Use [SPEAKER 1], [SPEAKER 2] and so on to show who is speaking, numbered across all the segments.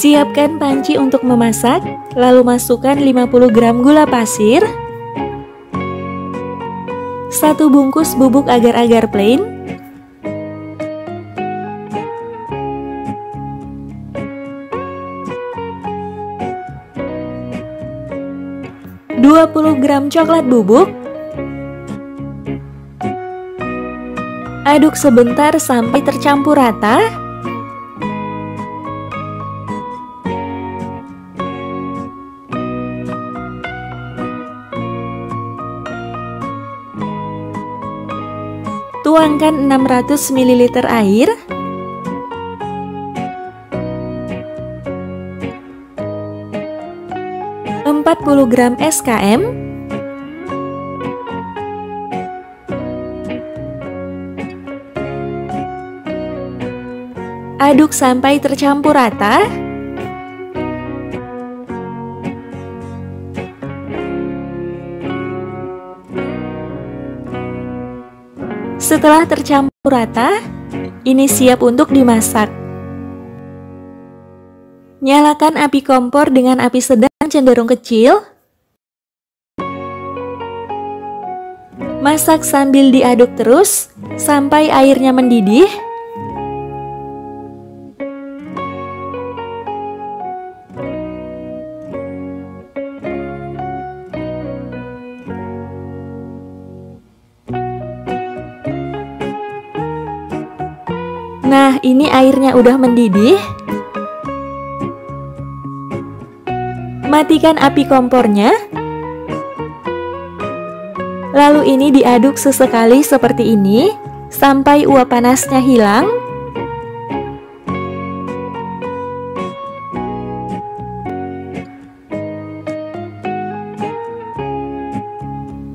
[SPEAKER 1] Siapkan panci untuk memasak, lalu masukkan 50 gram gula pasir, 1 bungkus bubuk agar-agar plain, 20 gram coklat bubuk. Aduk sebentar sampai tercampur rata. Tuangkan 600 ml air. Puluh gram SKM, aduk sampai tercampur rata. Setelah tercampur rata, ini siap untuk dimasak. Nyalakan api kompor dengan api sedang cenderung kecil. Masak sambil diaduk terus sampai airnya mendidih. Nah, ini airnya udah mendidih. Matikan api kompornya. Lalu ini diaduk sesekali seperti ini sampai uap panasnya hilang.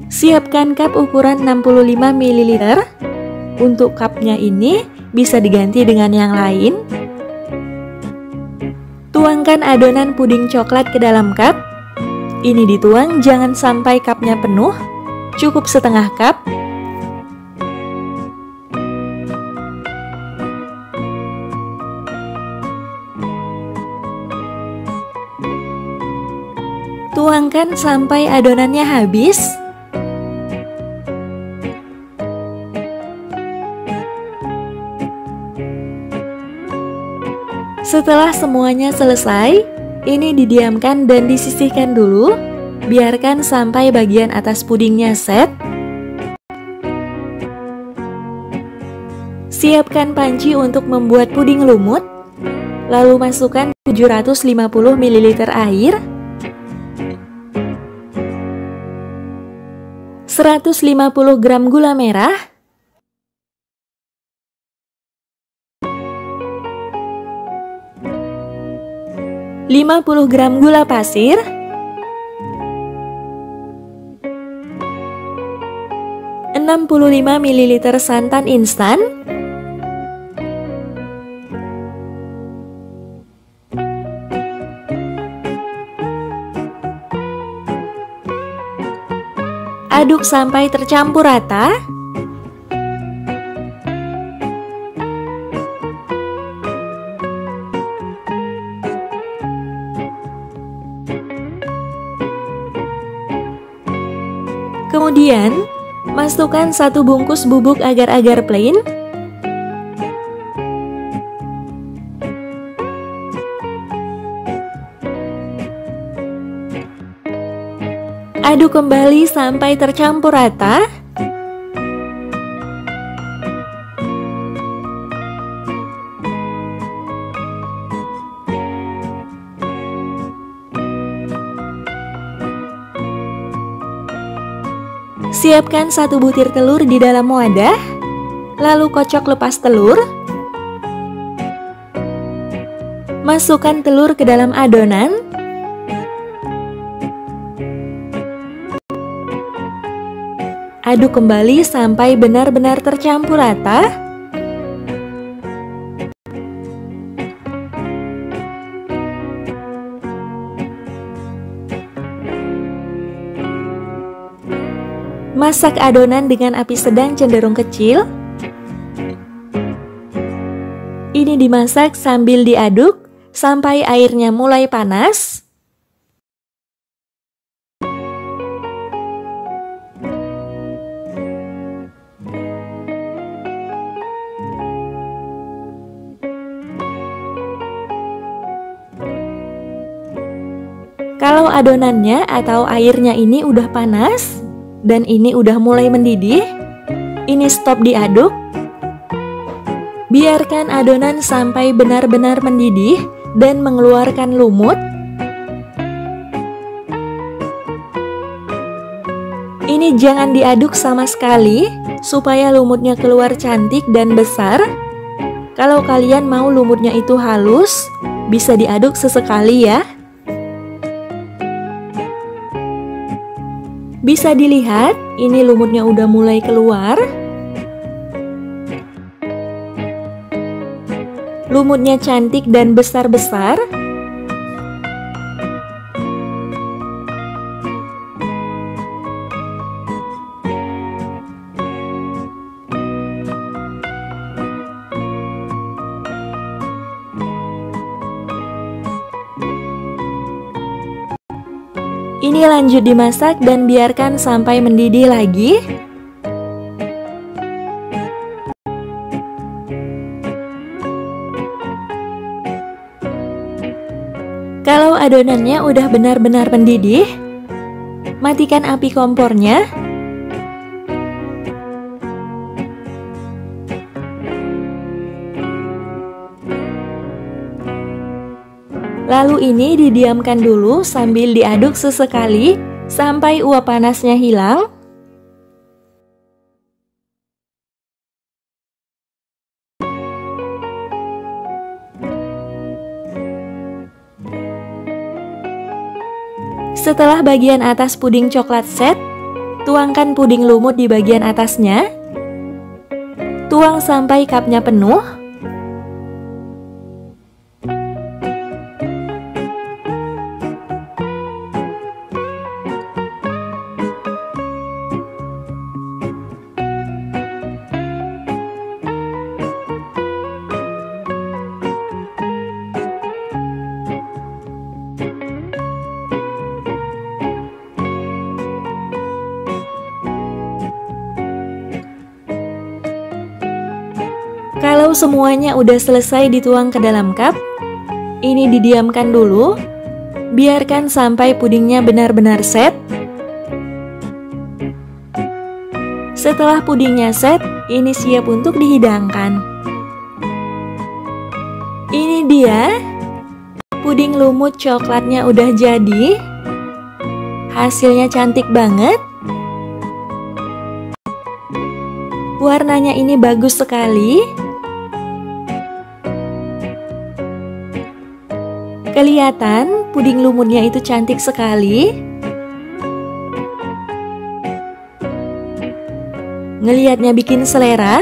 [SPEAKER 1] Siapkan cup ukuran 65 ml. Untuk cupnya ini bisa diganti dengan yang lain. Tuangkan adonan puding coklat ke dalam cup. Ini dituang jangan sampai cupnya penuh, cukup setengah cup. Tuangkan sampai adonannya habis. Setelah semuanya selesai, ini didiamkan dan disisihkan dulu. Biarkan sampai bagian atas pudingnya set. Siapkan panci untuk membuat puding lumut. Lalu masukkan 750 ml air, 150 gram gula merah, 50 gram gula pasir, 65 ml santan instan, aduk sampai tercampur rata. Kemudian, masukkan 1 bungkus bubuk agar-agar plain, aduk kembali sampai tercampur rata. Siapkan 1 butir telur di dalam wadah, lalu kocok lepas telur. Masukkan telur ke dalam adonan. Aduk kembali sampai benar-benar tercampur rata. Masak adonan dengan api sedang cenderung kecil. Ini dimasak sambil diaduk sampai airnya mulai panas. Kalau adonannya atau airnya ini udah panas dan ini udah mulai mendidih, ini stop diaduk. Biarkan adonan sampai benar-benar mendidih dan mengeluarkan lumut. Ini jangan diaduk sama sekali supaya lumutnya keluar cantik dan besar. Kalau kalian mau lumutnya itu halus, bisa diaduk sesekali ya. Bisa dilihat, ini lumutnya udah mulai keluar. Lumutnya cantik dan besar-besar. Ini lanjut dimasak dan biarkan sampai mendidih lagi. Kalau adonannya udah benar-benar mendidih, matikan api kompornya. Lalu ini didiamkan dulu sambil diaduk sesekali sampai uap panasnya hilang. Setelah bagian atas puding coklat set, tuangkan puding lumut di bagian atasnya. Tuang sampai cupnya penuh. Kalau semuanya udah selesai dituang ke dalam cup, ini didiamkan dulu. Biarkan sampai pudingnya benar-benar set. Setelah pudingnya set, ini siap untuk dihidangkan. Ini dia, puding lumut coklatnya udah jadi. Hasilnya cantik banget. Warnanya ini bagus sekali. Kelihatan puding lumutnya itu cantik sekali. Ngelihatnya bikin selera.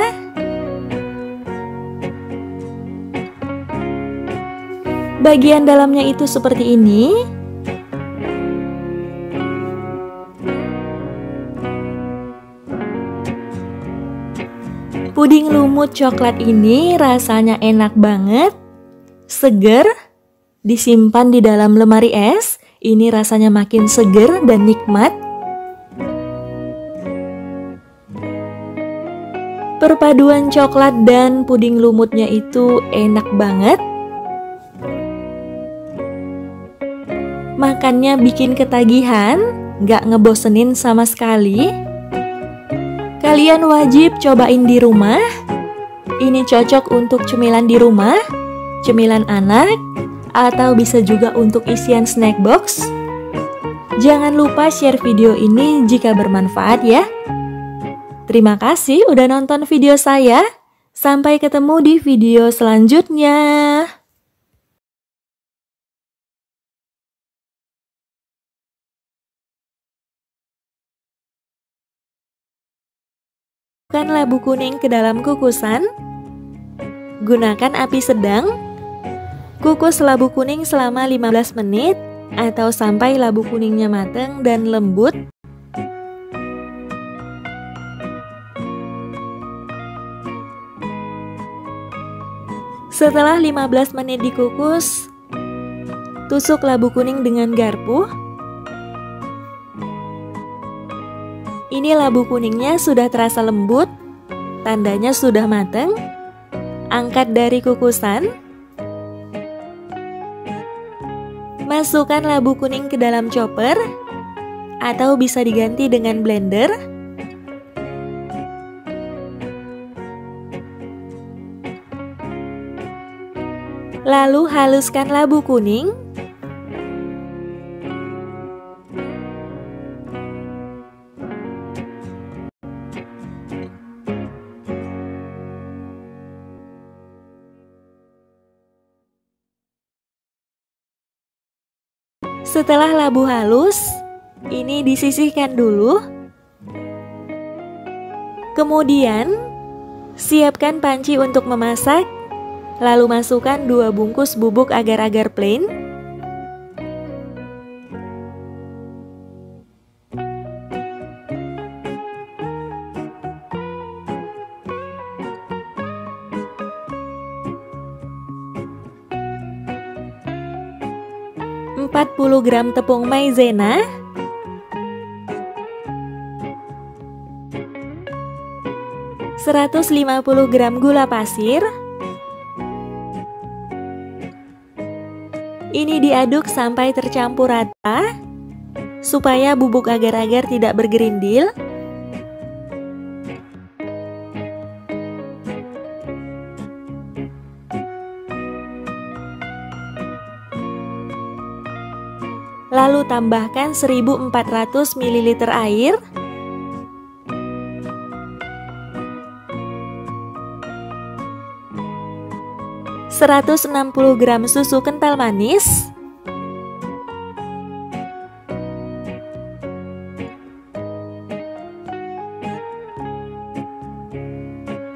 [SPEAKER 1] Bagian dalamnya itu seperti ini. Puding lumut coklat ini rasanya enak banget, seger. Disimpan di dalam lemari es, ini rasanya makin seger dan nikmat. Perpaduan coklat dan puding lumutnya itu enak banget. Makannya bikin ketagihan, gak ngebosenin sama sekali. Kalian wajib cobain di rumah. Ini cocok untuk cemilan di rumah, cemilan anak, atau bisa juga untuk isian snack box. Jangan lupa share video ini jika bermanfaat ya. Terima kasih udah nonton video saya. Sampai ketemu di video selanjutnya. Masukkan labu kuning ke dalam kukusan. Gunakan api sedang. Kukus labu kuning selama 15 menit atau sampai labu kuningnya matang dan lembut. Setelah 15 menit dikukus, Tusuk labu kuning dengan garpu. Ini labu kuningnya sudah terasa lembut, tandanya sudah matang. Angkat dari kukusan. Masukkan labu kuning ke dalam chopper, atau bisa diganti dengan blender. Lalu haluskan labu kuning. Setelah labu halus, ini disisihkan dulu. Kemudian, siapkan panci untuk memasak. Lalu masukkan 2 bungkus bubuk agar-agar plain. Empat 40 gram tepung maizena, 150 gram gula pasir. Ini diaduk sampai tercampur rata, supaya bubuk agar-agar tidak bergerindil. Lalu tambahkan 1400 ml air. ,160 gram susu kental manis,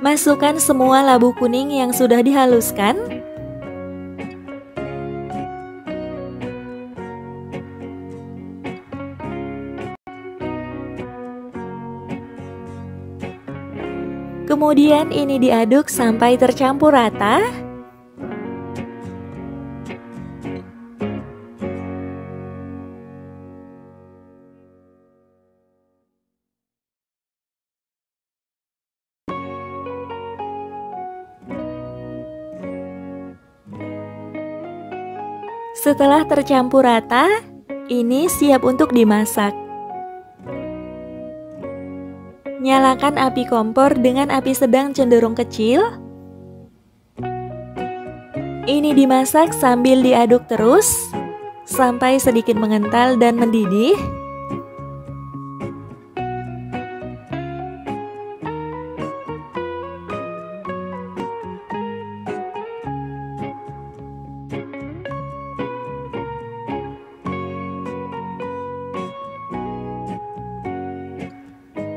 [SPEAKER 1] masukkan semua labu kuning yang sudah dihaluskan. Kemudian ini diaduk sampai tercampur rata. Setelah tercampur rata, ini siap untuk dimasak. Nyalakan api kompor dengan api sedang cenderung kecil. Ini dimasak sambil diaduk terus, sampai sedikit mengental dan mendidih.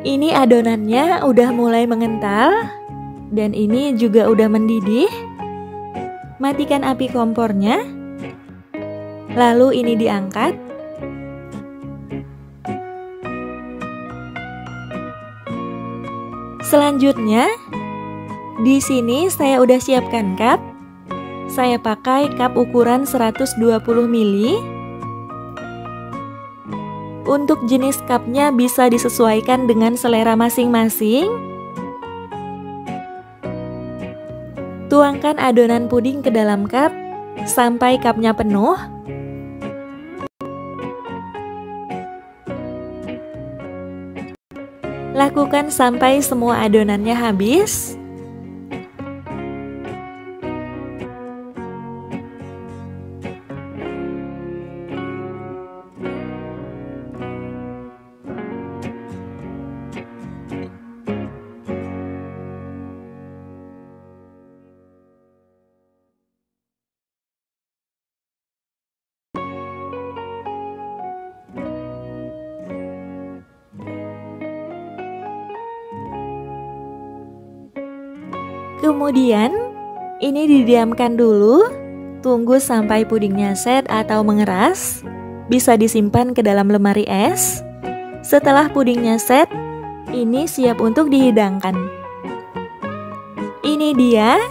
[SPEAKER 1] Ini adonannya udah mulai mengental, dan ini juga udah mendidih. Matikan api kompornya. Lalu ini diangkat. Selanjutnya, di sini saya udah siapkan cup. Saya pakai cup ukuran 120 ml. Untuk jenis cupnya bisa disesuaikan dengan selera masing-masing. Tuangkan adonan puding ke dalam cup sampai cupnya penuh. Lakukan sampai semua adonannya habis. Kemudian, ini didiamkan dulu, tunggu sampai pudingnya set atau mengeras. Bisa disimpan ke dalam lemari es. Setelah pudingnya set, ini siap untuk dihidangkan. Ini dia,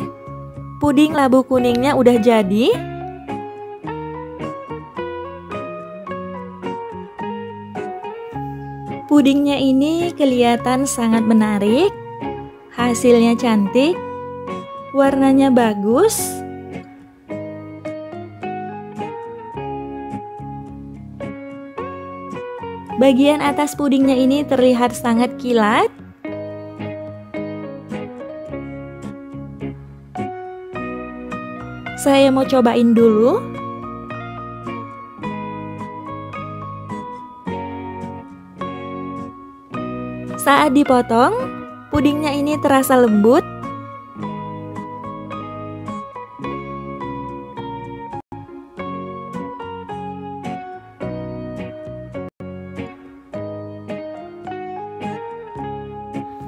[SPEAKER 1] puding labu kuningnya udah jadi. Pudingnya ini kelihatan sangat menarik, hasilnya cantik, warnanya bagus. Bagian atas pudingnya ini terlihat sangat kilat. Saya mau cobain dulu. Saat dipotong, pudingnya ini terasa lembut.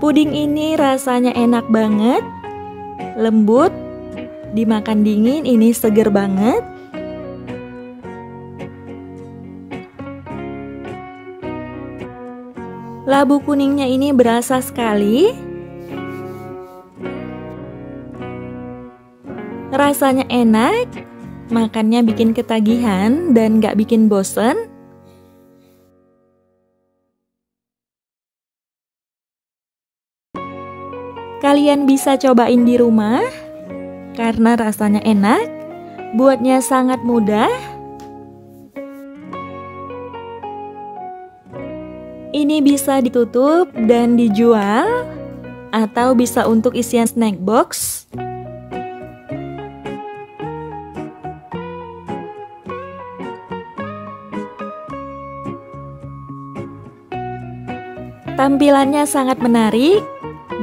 [SPEAKER 1] Puding ini rasanya enak banget, lembut, dimakan dingin ini seger banget. Labu kuningnya ini berasa sekali. Rasanya enak, makannya bikin ketagihan dan gak bikin bosen. Kalian bisa cobain di rumah, karena rasanya enak, buatnya sangat mudah. Ini bisa ditutup dan dijual, atau bisa untuk isian snack box. Tampilannya sangat menarik,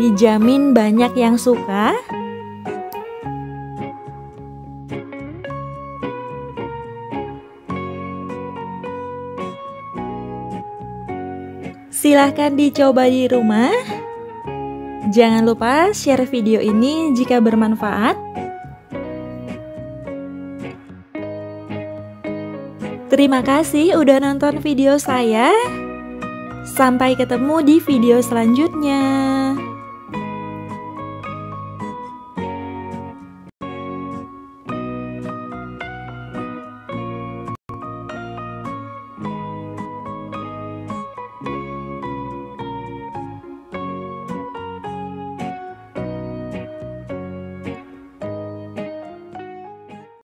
[SPEAKER 1] dijamin banyak yang suka. Silahkan dicoba di rumah. Jangan lupa share video ini jika bermanfaat. Terima kasih udah nonton video saya. Sampai ketemu di video selanjutnya.